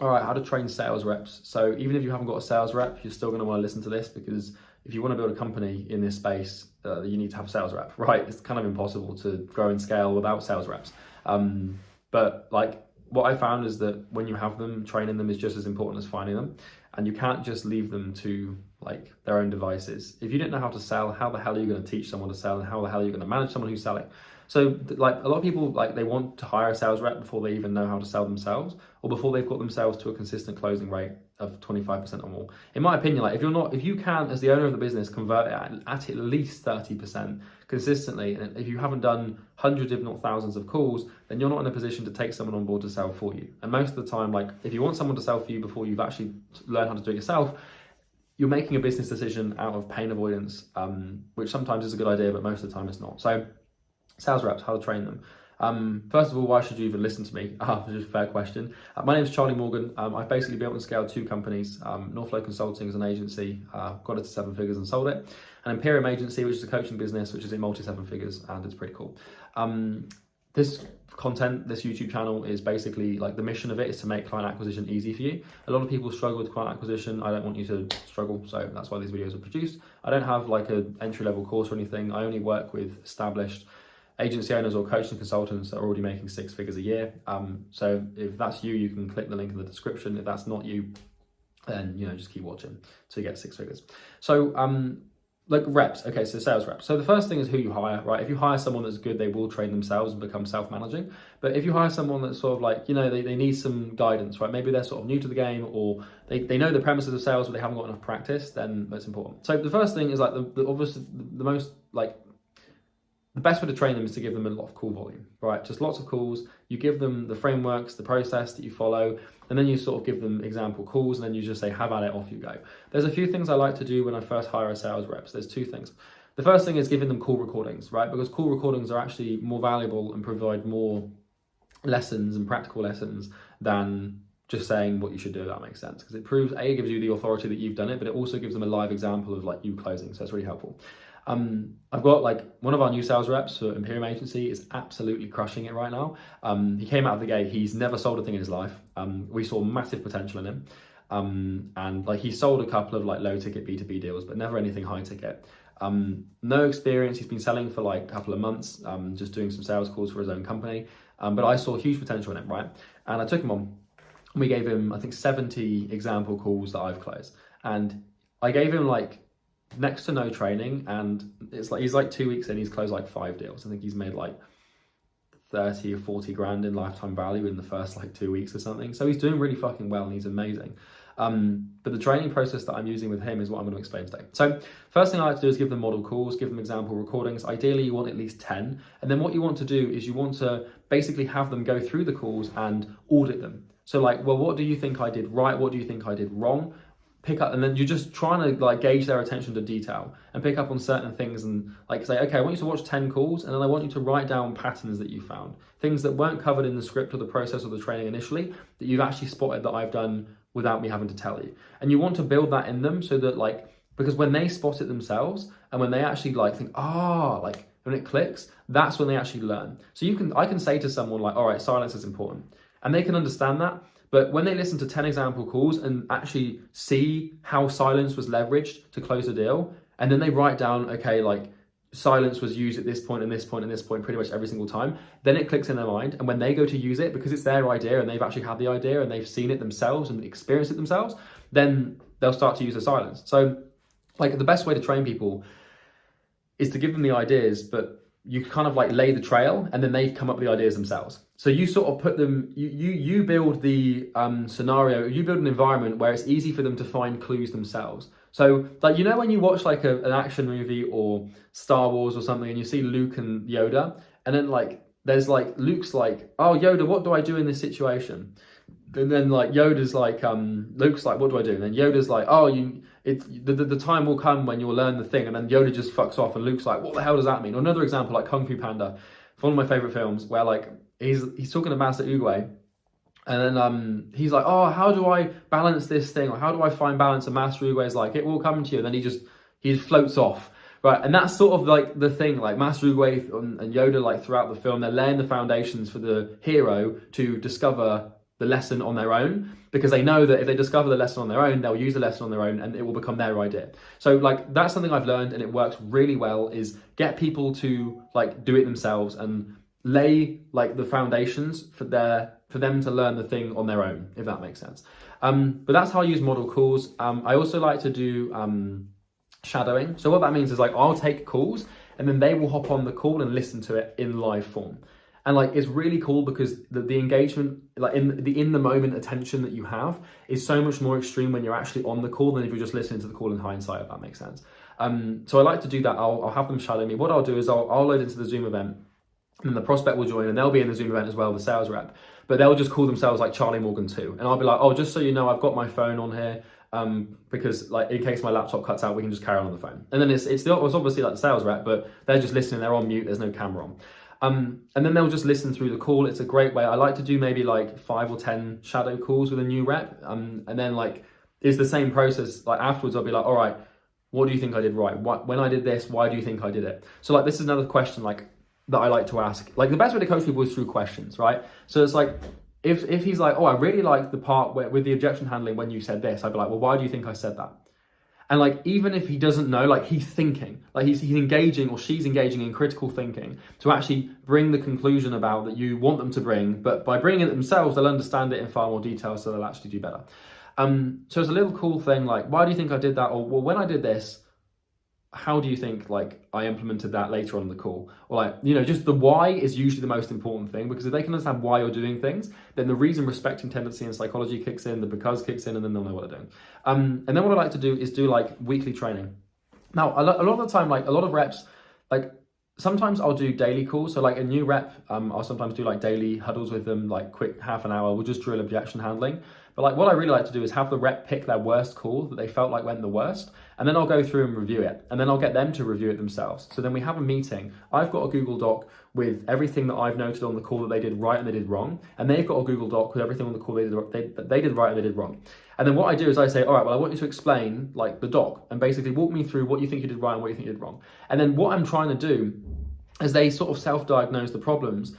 All right, how to train sales reps. So even if you haven't got a sales rep, you're still going to want to listen to this, because if you want to build a company in this space, you need to have a sales rep, right? It's kind of impossible to grow and scale without sales reps. But like what I found is that when you have them, training them is just as important as finding them. And you can't just leave them to like their own devices. If you don't know how to sell, how the hell are you going to teach someone to sell, and how the hell are you going to manage someone who's selling? So like a lot of people, like they want to hire a sales rep before they even know how to sell themselves, or before they've got themselves to a consistent closing rate of 25% or more. In my opinion, like if you can, as the owner of the business, convert it at least 30% consistently, and if you haven't done hundreds, if not thousands of calls, then you're not in a position to take someone on board to sell for you. And most of the time, like if you want someone to sell for you before you've actually learned how to do it yourself, you're making a business decision out of pain avoidance, which sometimes is a good idea, but most of the time it's not. So sales reps, how to train them. First of all, why should you even listen to me? Just a fair question. My name is Charlie Morgan. I've basically built and scaled two companies. NorthFlow Consulting is an agency, got it to 7 figures and sold it. And Imperium Agency, which is a coaching business, which is in multi-7 figures, and it's pretty cool. This content, this YouTube channel is basically like the mission of it is to make client acquisition easy for you. A lot of people struggle with client acquisition. I don't want you to struggle, so that's why these videos are produced. I don't have like an entry-level course or anything. I only work with established agency owners or coaching consultants that are already making 6 figures a year. So if that's you, you can click the link in the description. If that's not you, then just keep watching to get 6 figures. So like reps, okay, so sales reps. So the first thing is who you hire, right? If you hire someone that's good, they will train themselves and become self-managing. But if you hire someone that's sort of like, they need some guidance, right? Maybe they're sort of new to the game, or they know the premises of sales, but they haven't got enough practice, then that's important. So the first thing is like the best way to train them is to give them a lot of call volume, right? Just lots of calls. You give them the frameworks, the process that you follow, and then you sort of give them example calls, and then you just say, have at it, off you go. There's a few things I like to do when I first hire a sales rep. So there's 2 things. The first thing is giving them call recordings, right? Because call recordings are actually more valuable and provide more lessons and practical lessons than just saying what you should do, if that makes sense. Because it proves, A, it gives you the authority that you've done it, but it also gives them a live example of like you closing. So it's really helpful. I've got like one of our new sales reps for Imperium Agency is absolutely crushing it right now. He came out of the gate, he's never sold a thing in his life. We saw massive potential in him. And like he sold a couple of like low ticket B2B deals, but never anything high ticket. No experience, he's been selling for like a couple of months, just doing some sales calls for his own company. But I saw huge potential in him, right? And I took him on. We gave him, I think, 70 example calls that I've closed. And I gave him like next to no training, and it's like he's like 2 weeks in, he's closed like 5 deals. I think he's made like 30 or 40 grand in lifetime value in the first like 2 weeks or something. So he's doing really fucking well, and he's amazing. But the training process that I'm using with him is what I'm going to explain today. So first thing I like to do is give them model calls, give them example recordings. Ideally, you want at least 10. And then what you want to do is you want to basically have them go through the calls and audit them. So like, well, what do you think I did right? What do you think I did wrong? Pick up, and then you're just trying to like gauge their attention to detail and pick up on certain things, and like say, okay, I want you to watch 10 calls, and then I want you to write down patterns that you found, things that weren't covered in the script or the process or the training initially, that you've actually spotted that I've done without me having to tell you. And you want to build that in them so that like, because when they spot it themselves and when they actually like think, like when it clicks, that's when they actually learn. So I can say to someone like, all right, silence is important, and they can understand that. But when they listen to 10 example calls and actually see how silence was leveraged to close a deal, and then they write down, okay, like silence was used at this point and this point and this point pretty much every single time, then it clicks in their mind. And when they go to use it, because it's their idea and they've actually had the idea and they've seen it themselves and experienced it themselves, then they'll start to use the silence. So like the best way to train people is to give them the ideas, but you kind of like lay the trail, and then they come up with the ideas themselves. So you sort of put them, you build the scenario, you build an environment where it's easy for them to find clues themselves. So like, when you watch like an action movie or Star Wars or something, and you see Luke and Yoda, and then like, there's like, Luke's like, oh, Yoda, what do I do in this situation? And then like Yoda's like, Luke's like, what do I do? And then Yoda's like, oh, the time will come when you'll learn the thing. And then Yoda just fucks off, and Luke's like, what the hell does that mean? Or another example, like Kung Fu Panda, one of my favorite films, where like he's talking to Master Oogway, and then he's like, oh, how do I balance this thing? Or how do I find balance? And Master Oogway's like, it will come to you. And then he floats off. Right, and that's sort of like the thing, like Master Oogway and Yoda, like throughout the film, they're laying the foundations for the hero to discover the lesson on their own, because they know that if they discover the lesson on their own, they'll use the lesson on their own and it will become their idea. So like that's something I've learned and it works really well, is get people to like do it themselves and lay like the foundations for them to learn the thing on their own, if that makes sense. But that's how I use model calls. I also like to do shadowing. So what that means is like I'll take calls and then they will hop on the call and listen to it in live form. And like it's really cool because the engagement, like in the moment attention that you have is so much more extreme when you're actually on the call than if you're just listening to the call in hindsight, if that makes sense. So I like to do that. I'll have them shadow me. What I'll do is I'll load into the Zoom event, and the prospect will join and they'll be in the Zoom event as well, the sales rep, but they'll just call themselves like Charlie Morgan 2. And I'll be like, oh, just so you know, I've got my phone on here because like in case my laptop cuts out, we can just carry on the phone. And then it's obviously like the sales rep, but they're just listening, they're on mute, there's no camera on. And then they'll just listen through the call. It's a great way. I like to do maybe like 5 or 10 shadow calls with a new rep. And then like, it's the same process. Like afterwards, I'll be like, all right, what do you think I did right? When I did this, why do you think I did it? So like, this is another question like that I like to ask. Like the best way to coach people is through questions, right? So it's like, if he's like, oh, I really like the part where with the objection handling when you said this, I'd be like, well, why do you think I said that? And like, even if he doesn't know, like he's thinking, like he's engaging or she's engaging in critical thinking to actually bring the conclusion about that you want them to bring, but by bringing it themselves, they'll understand it in far more detail, so they'll actually do better. So it's a little cool thing, like, why do you think I did that? Or, well, when I did this, how do you think like I implemented that later on in the call? Or like, you know, just the why is usually the most important thing, because if they can understand why you're doing things, then the reason respecting tendency and psychology kicks in, the because kicks in, and then they'll know what they're doing. And then what I like to do is do like weekly training. Now, a lot of the time, like a lot of reps, like sometimes I'll do daily calls. So like a new rep, I'll sometimes do like daily huddles with them, like quick half an hour. We'll just drill objection handling. But like what I really like to do is have the rep pick their worst call that they felt like went the worst. And then I'll go through and review it. And then I'll get them to review it themselves. So then we have a meeting. I've got a Google Doc with everything that I've noted on the call that they did right and they did wrong. And they've got a Google Doc with everything on the call they did right and they did wrong. And then what I do is I say, all right, well, I want you to explain like the doc and basically walk me through what you think you did right and what you think you did wrong. And then what I'm trying to do is they sort of self-diagnose the problems.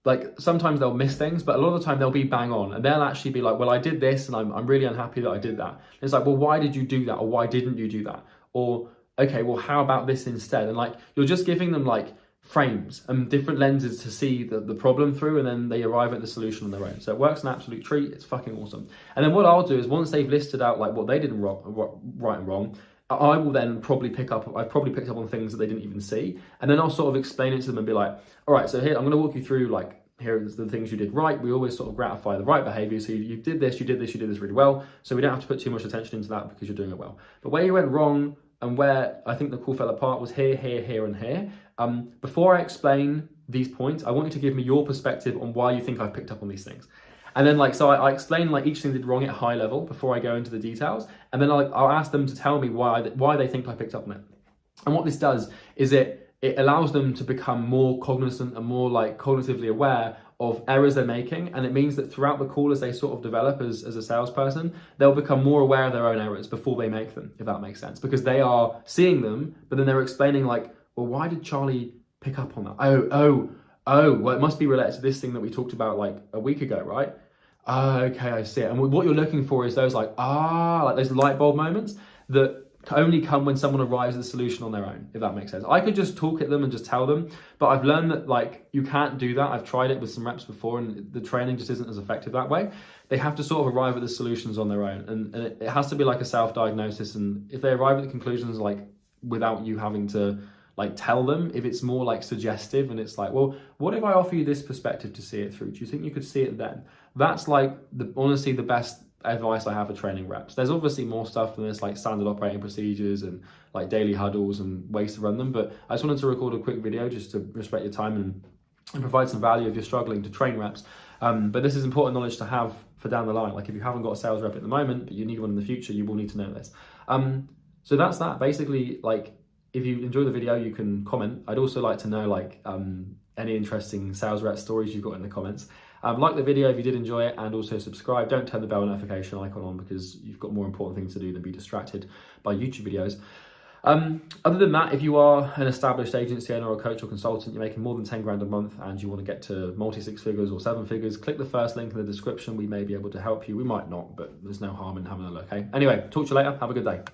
Like sometimes they'll miss things, but a lot of the time they'll be bang on and they'll actually be like, well, I did this and I'm really unhappy that I did that. And it's like, well, why did you do that? Or why didn't you do that? Or, okay, well, how about this instead? And like, you're just giving them like frames and different lenses to see the problem through, and then they arrive at the solution on their own. So it works an absolute treat. It's fucking awesome. And then what I'll do is once they've listed out like what they did right and wrong, I will then I've probably picked up on things that they didn't even see. And then I'll sort of explain it to them and be like, all right, so here, I'm going to walk you through like, here are the things you did right. We always sort of gratify the right behavior. So you did this, you did this really well. So we don't have to put too much attention into that because you're doing it well. But where you went wrong and where I think the call fell apart was here, here, here, and here. Before I explain these points, I want you to give me your perspective on why you think I've picked up on these things. And then like, so I explain like each thing they did wrong at a high level before I go into the details. And then I'll ask them to tell me why they think I picked up on it. And what this does is it allows them to become more cognizant and more like cognitively aware of errors they're making. And it means that throughout the call, as they sort of develop as a salesperson, they'll become more aware of their own errors before they make them, if that makes sense. Because they are seeing them, but then they're explaining like, well, why did Charlie pick up on that? Oh, well, it must be related to this thing that we talked about like a week ago, right? Okay, I see it. And what you're looking for is those like those light bulb moments that only come when someone arrives at the solution on their own, if that makes sense. I could just talk at them and just tell them, but I've learned that like you can't do that. I've tried it with some reps before and the training just isn't as effective that way. They have to sort of arrive at the solutions on their own, and it has to be like a self-diagnosis. And if they arrive at the conclusions like without you having to like tell them, if it's more like suggestive and it's like, well, what if I offer you this perspective to see it through? Do you think you could see it then? That's like honestly the best advice I have for training reps. There's obviously more stuff than this, like standard operating procedures and like daily huddles and ways to run them, but I just wanted to record a quick video just to respect your time and provide some value if you're struggling to train reps. But this is important knowledge to have for down the line. Like if you haven't got a sales rep at the moment, but you need one in the future, you will need to know this. So that's that. Basically, like if you enjoy the video, you can comment. I'd also like to know like any interesting sales rep stories you've got in the comments. Like the video if you did enjoy it, and also subscribe. Don't turn the bell notification icon on because you've got more important things to do than be distracted by YouTube videos. Other than that, if you are an established agency owner or a coach or consultant, you're making more than 10 grand a month and you want to get to multi 6 figures or 7 figures, click the first link in the description. We may be able to help you. We might not, but there's no harm in having a look. Okay. Anyway, talk to you later. Have a good day.